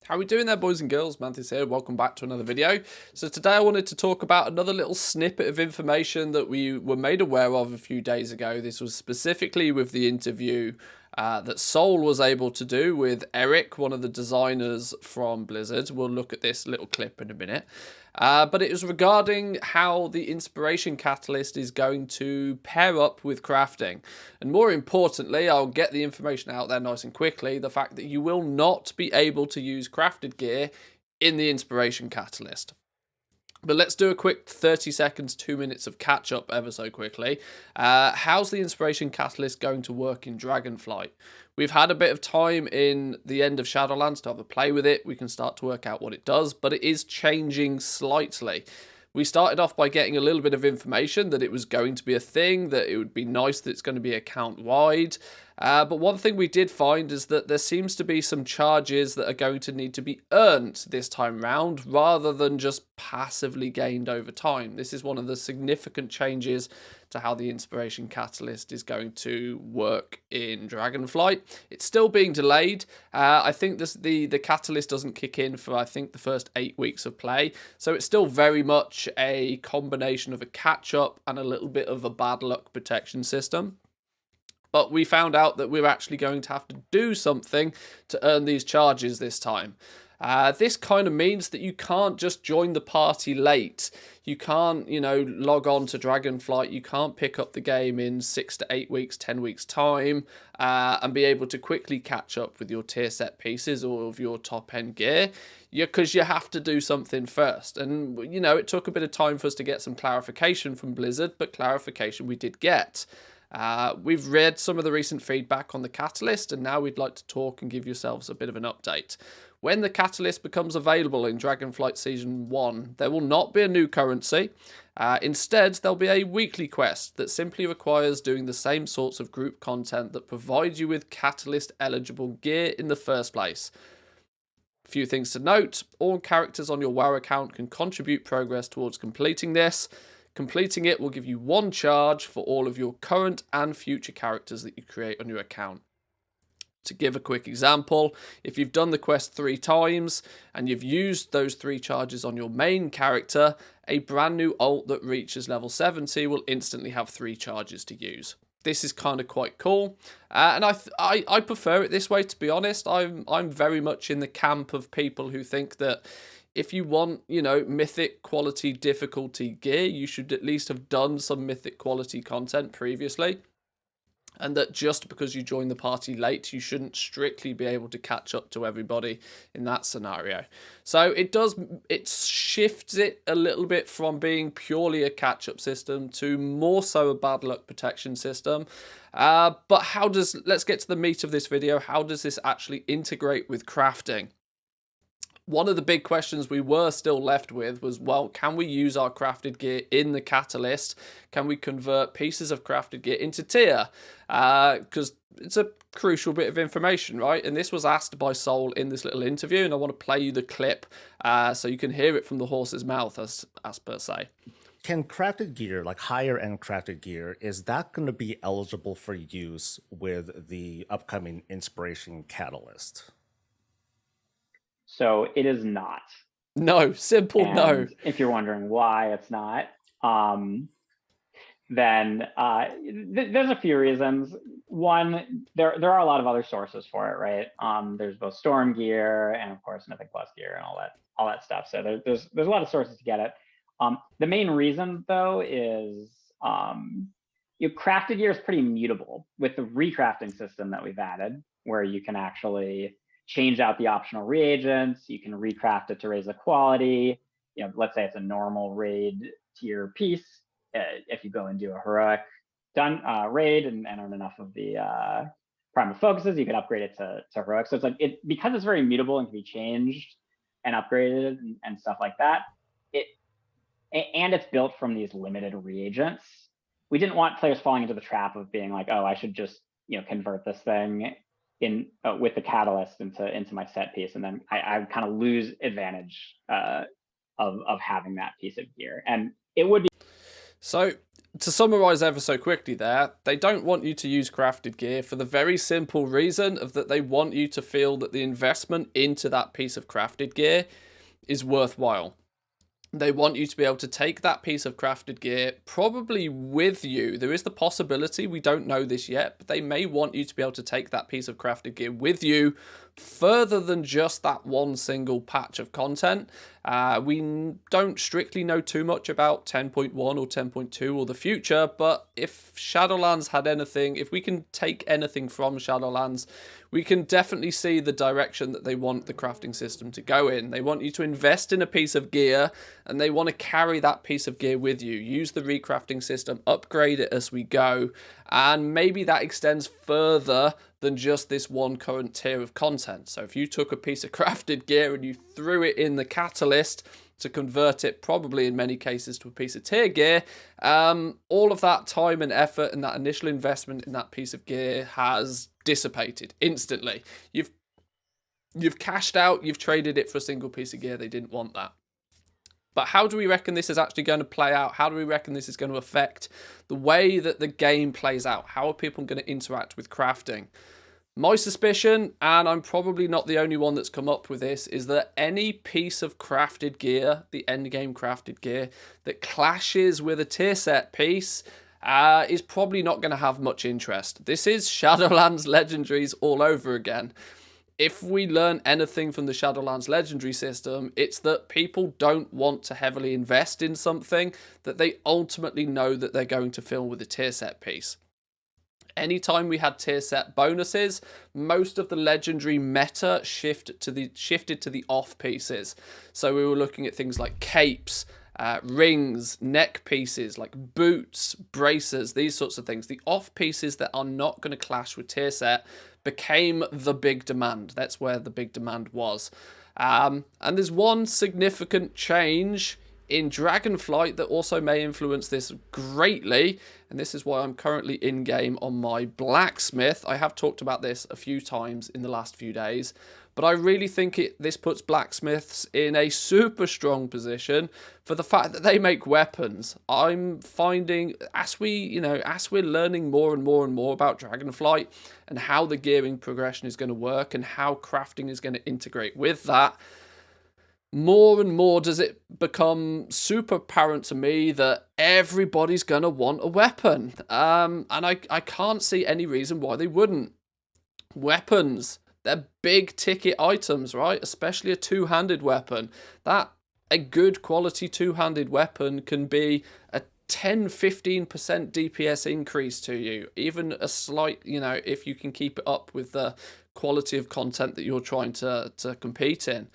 How are we doing there, boys and girls? Manthieus here. Welcome back to another video. So today I wanted to talk about another little snippet of information that we were made aware of a few days ago. This was specifically with the interview that Soul was able to do with Eric, one of the designers from Blizzard. We'll look at this little clip in a minute. But it was regarding how the inspiration catalyst is going to pair up with crafting. And more importantly, I'll get the information out there nice and quickly, the fact that you will not be able to use crafted gear in the inspiration catalyst. But let's do a quick 30 seconds, 2 minutes of catch up ever so quickly. How's the inspiration catalyst going to work in Dragonflight? We've had a bit of time in the end of Shadowlands to have a play with it. We can start to work out what it does, but it is changing slightly. We started off by getting a little bit of information that it was going to be a thing, that it would be nice that it's going to be account-wide. But one thing we did find is that there seems to be some charges that are going to need to be earned this time round, rather than just passively gained over time. This is one of the significant changes to how the inspiration catalyst is going to work in Dragonflight. It's still being delayed. I think the catalyst doesn't kick in for, I think, the first 8 weeks of play. So it's still very much a combination of a catch-up and a little bit of a bad luck protection system. But we found out that we're actually going to have to do something to earn these charges this time. This kind of means that you can't just join the party late. You can't, log on to Dragonflight. You can't pick up the game in 6 to 8 weeks, 10 weeks time and be able to quickly catch up with your tier set pieces or of your top end gear. Because you have to do something first. And, it took a bit of time for us to get some clarification from Blizzard, but clarification we did get. We've read some of the recent feedback on the catalyst, and now we'd like to talk and give yourselves a bit of an update. When the catalyst becomes available in Dragonflight Season 1, there will not be a new currency. Instead, there'll be a weekly quest that simply requires doing the same sorts of group content that provides you with catalyst-eligible gear in the first place. A few things to note: all characters on your WoW account can contribute progress towards completing this. Completing it will give you 1 charge for all of your current and future characters that you create on your account. To give a quick example, if you've done the quest 3 times and you've used those 3 charges on your main character, a brand new ult that reaches level 70 will instantly have 3 charges to use. This is kind of quite cool, and I prefer it this way, to be honest. I'm very much in the camp of people who think that if you want, mythic quality difficulty gear, you should at least have done some mythic quality content previously. And that just because you join the party late, you shouldn't strictly be able to catch up to everybody in that scenario. So it shifts it a little bit from being purely a catch-up system to more so a bad luck protection system. But let's get to the meat of this video. How does this actually integrate with crafting? One of the big questions we were still left with was, well, can we use our crafted gear in the catalyst? Can we convert pieces of crafted gear into tier? Because it's a crucial bit of information, right? And this was asked by Soul in this little interview, and I want to play you the clip so you can hear it from the horse's mouth, as per se. Can crafted gear, like higher end crafted gear, is that going to be eligible for use with the upcoming inspiration catalyst? So it is not. No, simple and no. If you're wondering why it's not, then there's a few reasons. One, there are a lot of other sources for it, right? There's both Storm gear and of course Mythic Plus gear and all that stuff. So there's a lot of sources to get it. The main reason though is crafted gear is pretty mutable with the recrafting system that we've added, where you can actually change out the optional reagents. You can recraft it to raise the quality. Let's say it's a normal raid tier piece. If you go and do a heroic raid and earn enough of the primal focuses, you can upgrade it to heroic. So it's like because it's very mutable and can be changed and upgraded and stuff like that. And it's built from these limited reagents. We didn't want players falling into the trap of being like, oh, I should just convert this thing in with the catalyst into my set piece, and then I kind of lose advantage of having that piece of gear. And it would be so to summarize ever so quickly there, they don't want you to use crafted gear for the very simple reason of that they want you to feel that the investment into that piece of crafted gear is worthwhile. They want you to be able to take that piece of crafted gear probably with you. There is the possibility, we don't know this yet, but they may want you to be able to take that piece of crafted gear with you further than just that one single patch of content. We don't strictly know too much about 10.1 or 10.2 or the future, but if Shadowlands had anything, if we can take anything from Shadowlands, we can definitely see the direction that they want the crafting system to go in. They want you to invest in a piece of gear, and they want to carry that piece of gear with you. Use the recrafting system, upgrade it as we go, and maybe that extends further than just this one current tier of content. So if you took a piece of crafted gear and you threw it in the catalyst to convert it, probably in many cases, to a piece of tier gear, all of that time and effort and that initial investment in that piece of gear has dissipated instantly. You've cashed out, you've traded it for a single piece of gear. They didn't want that. But how do we reckon this is actually going to play out? How do we reckon this is going to affect the way that the game plays out? How are people going to interact with crafting? My suspicion, and I'm probably not the only one that's come up with this, is that any piece of crafted gear, the endgame crafted gear, that clashes with a tier set piece is probably not going to have much interest. This is Shadowlands Legendaries all over again. If we learn anything from the Shadowlands Legendary system, it's that people don't want to heavily invest in something that they ultimately know that they're going to fill with a tier set piece. Anytime we had tier set bonuses, most of the legendary meta shifted to the off pieces. So we were looking at things like capes, rings, neck pieces, like boots, bracers, these sorts of things. The off pieces that are not going to clash with tier set became the big demand. That's where the big demand was. And there's one significant change in Dragonflight that also may influence this greatly, and this is why I'm currently in-game on my blacksmith. I have talked about this a few times in the last few days, but I really think this puts blacksmiths in a super strong position for the fact that they make weapons. I'm finding, as we're learning more and more about Dragonflight and how the gearing progression is going to work and how crafting is going to integrate with that, more and more does it become super apparent to me that everybody's going to want a weapon. And I can't see any reason why they wouldn't. Weapons, they're big ticket items, right? Especially a two-handed weapon. A good quality two-handed weapon can be a 10-15% DPS increase to you. Even a slight, if you can keep it up with the quality of content that you're trying to compete in.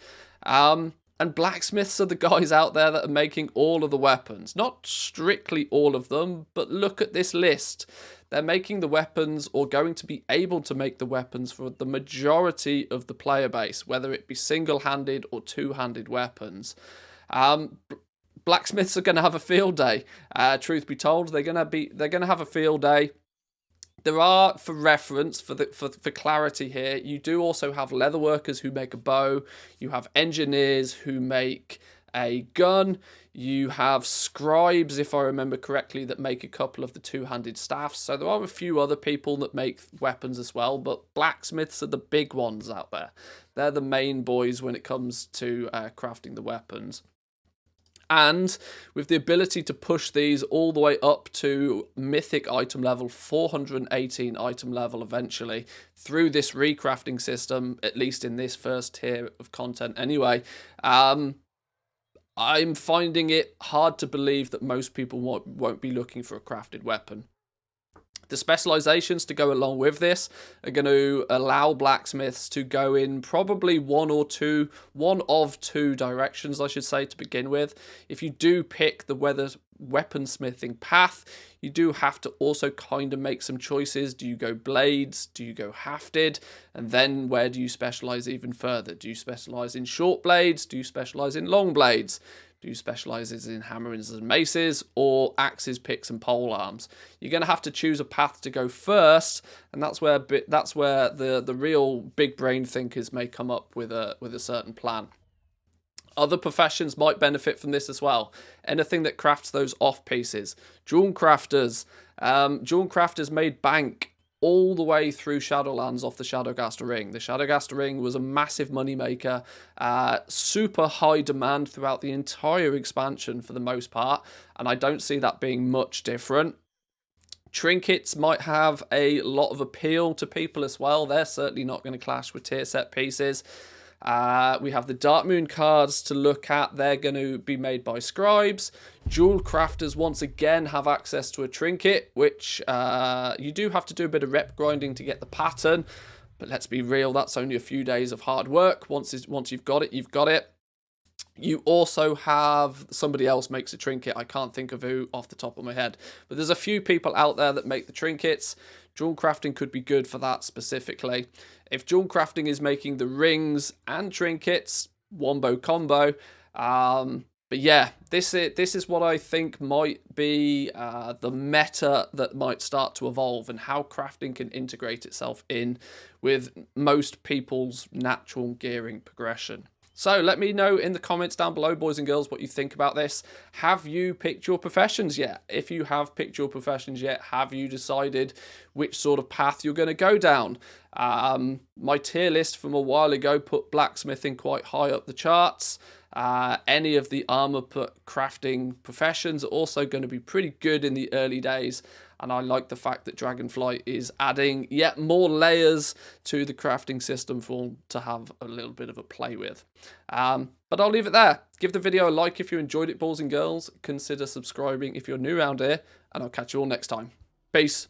And blacksmiths are the guys out there that are making all of the weapons. Not strictly all of them, but look at this list. They're making the weapons, or going to be able to make the weapons, for the majority of the player base, whether it be single-handed or two-handed weapons. Blacksmiths are going to have a field day. Truth be told, they're going to have a field day. There are, for reference, for clarity here, you do also have leatherworkers who make a bow. You have engineers who make a gun. You have scribes, if I remember correctly, that make a couple of the two-handed staffs. So there are a few other people that make weapons as well, but blacksmiths are the big ones out there. They're the main boys when it comes to crafting the weapons. And with the ability to push these all the way up to mythic item level, 418 item level eventually, through this recrafting system, at least in this first tier of content anyway, I'm finding it hard to believe that most people won't be looking for a crafted weapon. The specializations to go along with this are going to allow blacksmiths to go in probably one of two directions, I should say, to begin with. If you do pick the weaponsmithing path, you do have to also kind of make some choices. Do you go blades? Do you go hafted? And then where do you specialize even further? Do you specialize in short blades? Do you specialize in long blades? Do you specialize in hammerings and maces, or axes, picks, and pole arms? You're going to have to choose a path to go first, and that's where the real big brain thinkers may come up with a certain plan. Other professions might benefit from this as well. Anything that crafts those off pieces. Jewel crafters. Jewel crafters made bank all the way through Shadowlands off the Shadowgaster Ring. The Shadowgaster Ring was a massive moneymaker, super high demand throughout the entire expansion for the most part, and I don't see that being much different. Trinkets might have a lot of appeal to people as well. They're certainly not going to clash with tier set pieces. We have the Dark Moon cards to look at. They're going to be made by scribes. Jewel crafters once again have access to a trinket, which you do have to do a bit of rep grinding to get the pattern. But let's be real, that's only a few days of hard work. Once you've got it, you've got it. You also have somebody else makes a trinket. I can't think of who off the top of my head. But there's a few people out there that make the trinkets. Jewel crafting could be good for that specifically. If jewel crafting is making the rings and trinkets, wombo combo. But yeah, this is what I think might be the meta that might start to evolve, and how crafting can integrate itself in with most people's natural gearing progression. So let me know in the comments down below, boys and girls, what you think about this. Have you picked your professions yet? If you have picked your professions yet, have you decided which sort of path you're going to go down? My tier list from a while ago put blacksmithing quite high up the charts. Any of the armor crafting professions are also going to be pretty good in the early days. And I like the fact that Dragonflight is adding yet more layers to the crafting system to have a little bit of a play with. But I'll leave it there. Give the video a like if you enjoyed it, boys and girls. Consider subscribing if you're new around here. And I'll catch you all next time. Peace.